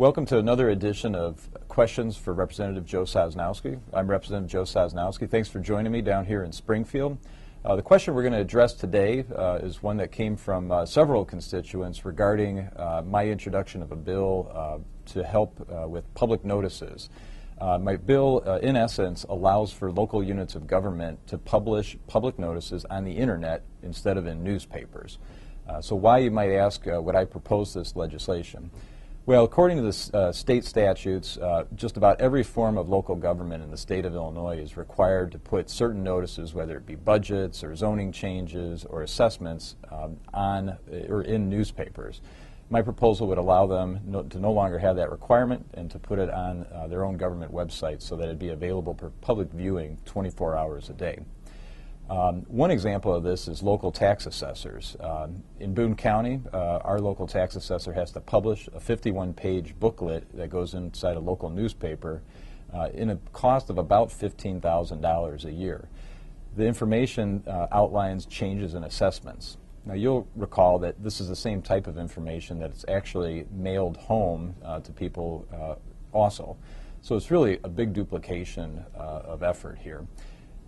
Welcome to another edition of Questions for Representative Joe Sosnowski. I'm Representative Joe Sosnowski. Thanks for joining me down here in Springfield. The question we're going to address today is one that came from several constituents regarding my introduction of a bill to help with public notices. My bill, in essence, allows for local units of government to publish public notices on the internet instead of in newspapers. So why, you might ask, would I propose this legislation? Well, according to the state statutes, just about every form of local government in the state of Illinois is required to put certain notices, whether it be budgets or zoning changes or assessments, on or in newspapers. My proposal would allow them to no longer have that requirement and to put it on their own government website so that it'd be available for public viewing 24 hours a day. One example of this is local tax assessors. In Boone County, our local tax assessor has to publish a 51-page booklet that goes inside a local newspaper in a cost of about $15,000 a year. The information outlines changes in assessments. Now, you'll recall that this is the same type of information that's actually mailed home to people also. So it's really a big duplication of effort here.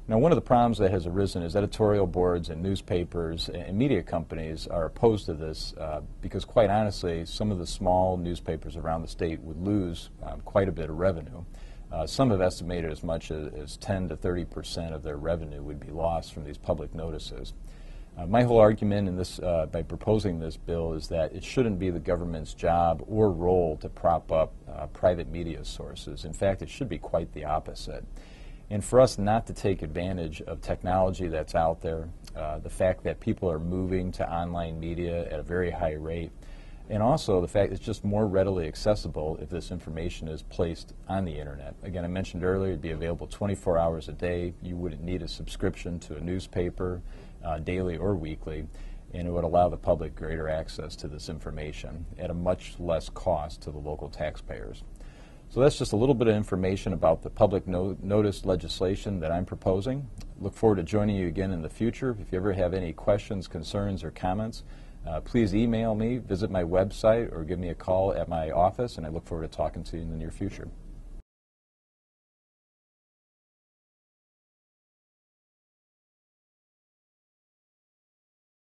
Now, one of the problems that has arisen is editorial boards and newspapers and media companies are opposed to this because, quite honestly, some of the small newspapers around the state would lose quite a bit of revenue. Some have estimated as much as 10 to 30% of their revenue would be lost from these public notices. My whole argument in this, by proposing this bill, is that it shouldn't be the government's job or role to prop up private media sources. In fact, it should be quite the opposite. And for us not to take advantage of technology that's out there, the fact that people are moving to online media at a very high rate, and also the fact it's just more readily accessible if this information is placed on the internet. Again, I mentioned earlier it'd be available 24 hours a day. You wouldn't need a subscription to a newspaper, daily or weekly, and it would allow the public greater access to this information at a much less cost to the local taxpayers. So that's just a little bit of information about the public notice legislation that I'm proposing. Look forward to joining you again in the future. If you ever have any questions, concerns, or comments, please email me, visit my website, or give me a call at my office, and I look forward to talking to you in the near future.